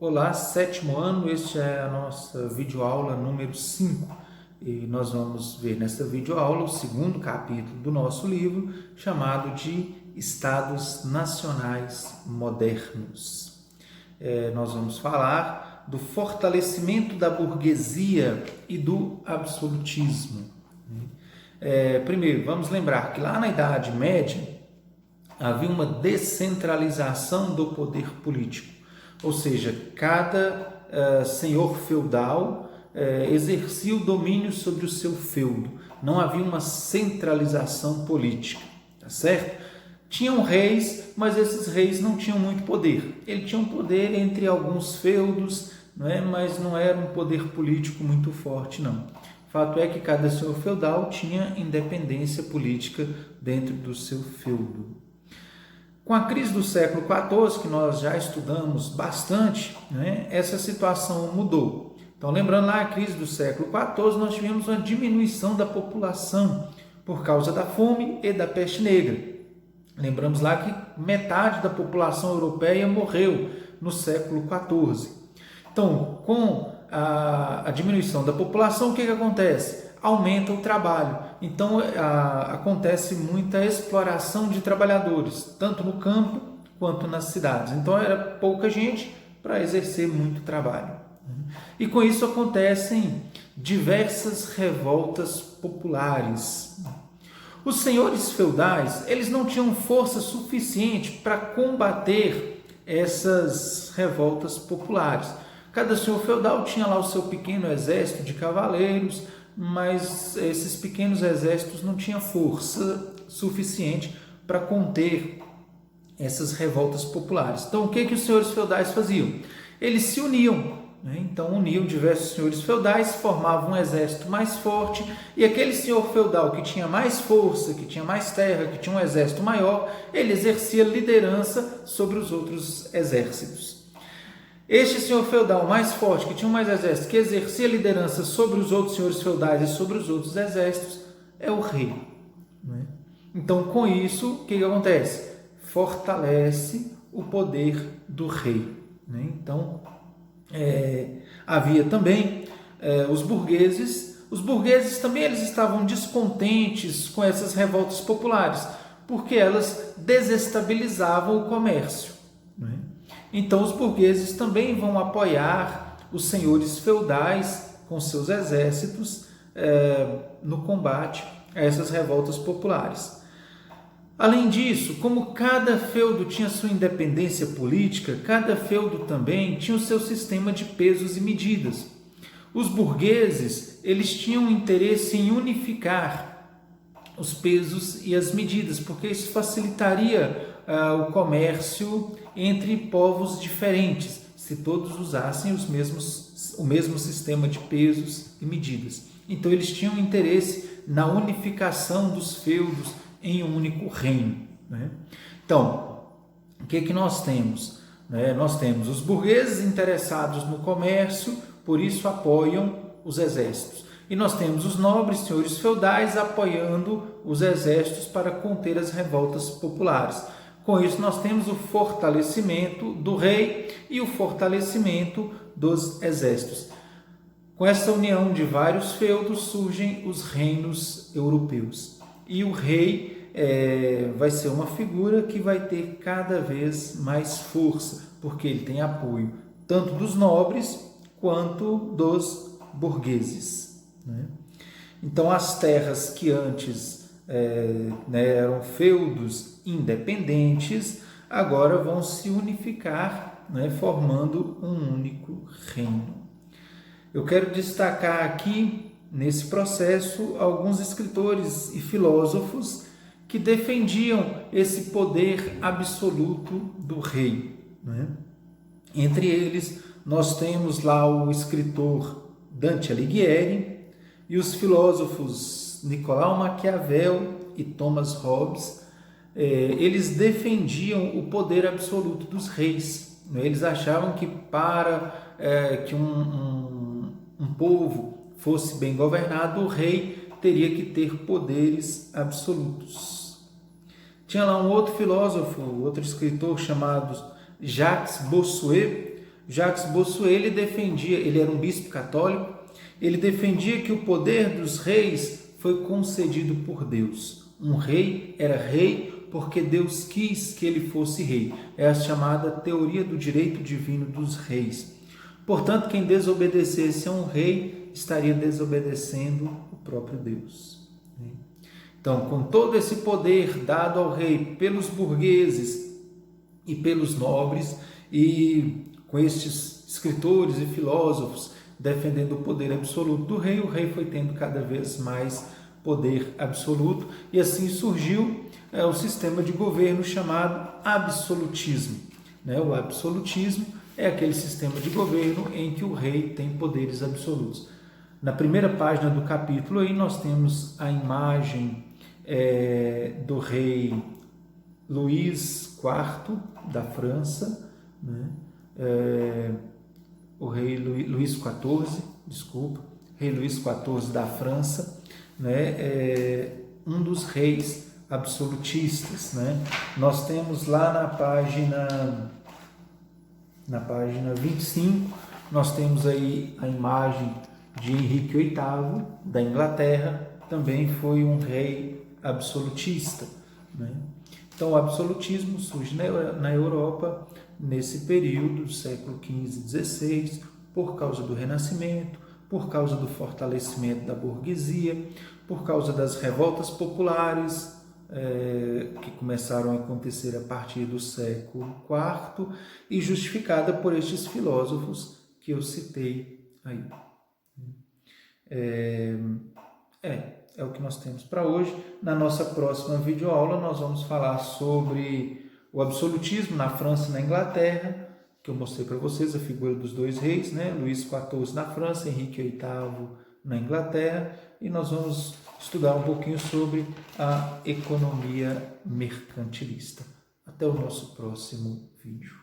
Olá, sétimo ano, este é a nossa videoaula número 5 e nós vamos ver nesta videoaula o segundo capítulo do nosso livro, chamado de Estados Nacionais Modernos. Nós vamos falar do fortalecimento da burguesia e do absolutismo. Primeiro, vamos lembrar que lá na Idade Média havia uma descentralização do poder político. Ou seja, cada senhor feudal exercia o domínio sobre o seu feudo. Não havia uma centralização política, tá certo? Tinham reis, mas esses reis não tinham muito poder. Eles tinham poder entre alguns feudos, mas não era um poder político muito forte, não. O fato é que cada senhor feudal tinha independência política dentro do seu feudo. Com a crise do século XIV, que nós já estudamos bastante, essa situação mudou. Então, lembrando lá a crise do século XIV, nós tivemos uma diminuição da população por causa da fome e da peste negra. Lembramos lá que metade da população europeia morreu no século XIV. Então, com a diminuição da população, o que acontece? Aumenta o trabalho. Então, acontece muita exploração de trabalhadores, tanto no campo quanto nas cidades. Então, era pouca gente para exercer muito trabalho. E com isso acontecem diversas revoltas populares. Os senhores feudais, eles não tinham força suficiente para combater essas revoltas populares. Cada senhor feudal tinha lá o seu pequeno exército de cavaleiros, mas esses pequenos exércitos não tinham força suficiente para conter essas revoltas populares. Então, o que os senhores feudais faziam? Eles se uniam, Então, uniam diversos senhores feudais, formavam um exército mais forte, e aquele senhor feudal que tinha mais força, que tinha mais terra, que tinha um exército maior, ele exercia liderança sobre os outros exércitos. Este senhor feudal mais forte, que tinha mais exército, que exercia liderança sobre os outros senhores feudais e sobre os outros exércitos, é o rei. Então, com isso, o que acontece? Fortalece o poder do rei. Então, havia também os burgueses. Os burgueses também eles estavam descontentes com essas revoltas populares, porque elas desestabilizavam o comércio. Então, os burgueses também vão apoiar os senhores feudais com seus exércitos no combate a essas revoltas populares. Além disso, como cada feudo tinha sua independência política, cada feudo também tinha o seu sistema de pesos e medidas. Os burgueses eles tinham interesse em unificar os pesos e as medidas, porque isso facilitaria o comércio entre povos diferentes, se todos usassem o mesmo sistema de pesos e medidas. Então, eles tinham interesse na unificação dos feudos em um único reino. Então, o que nós temos? Nós temos os burgueses interessados no comércio, por isso apoiam os exércitos. E nós temos os nobres senhores feudais apoiando os exércitos para conter as revoltas populares. Com isso, nós temos o fortalecimento do rei e o fortalecimento dos exércitos. Com essa união de vários feudos surgem os reinos europeus. E o rei vai ser uma figura que vai ter cada vez mais força, porque ele tem apoio tanto dos nobres quanto dos burgueses. Então, as terras que antes eram feudos independentes, agora vão se unificar, formando um único reino. Eu quero destacar aqui, nesse processo, alguns escritores e filósofos que defendiam esse poder absoluto do rei. Entre eles, nós temos lá o escritor Dante Alighieri e os filósofos Nicolau Maquiavel e Thomas Hobbes. Eles defendiam o poder absoluto dos reis. Eles achavam que para que um povo fosse bem governado, o rei teria que ter poderes absolutos. Tinha lá um outro filósofo, outro escritor chamado Jacques Bossuet, Jacques Bossuet, ele era um bispo católico, ele defendia que o poder dos reis foi concedido por Deus. Um rei era rei porque Deus quis que ele fosse rei. É a chamada teoria do direito divino dos reis. Portanto, quem desobedecesse a um rei estaria desobedecendo o próprio Deus. Então, com todo esse poder dado ao rei pelos burgueses e pelos nobres, e com estes escritores e filósofos defendendo o poder absoluto do rei, o rei foi tendo cada vez mais poder absoluto, e assim surgiu o sistema de governo chamado absolutismo. O absolutismo é aquele sistema de governo em que o rei tem poderes absolutos. Na primeira página do capítulo aí nós temos a imagem do rei Luís IV da França, o rei Luís XIV, rei Luís XIV da França, um dos reis absolutistas. Nós temos lá na página 25, nós temos aí a imagem de Henrique VIII da Inglaterra, também foi um rei absolutista. Então o absolutismo surge na Europa nesse período do século XV e XVI, por causa do Renascimento, por causa do fortalecimento da burguesia, por causa das revoltas populares que começaram a acontecer a partir do século IV e justificada por estes filósofos que eu citei aí. É o que nós temos para hoje. Na nossa próxima videoaula nós vamos falar sobre o absolutismo na França e na Inglaterra, que eu mostrei para vocês a figura dos dois reis, Luís XIV na França, Henrique VIII na Inglaterra, e nós vamos estudar um pouquinho sobre a economia mercantilista. Até o nosso próximo vídeo.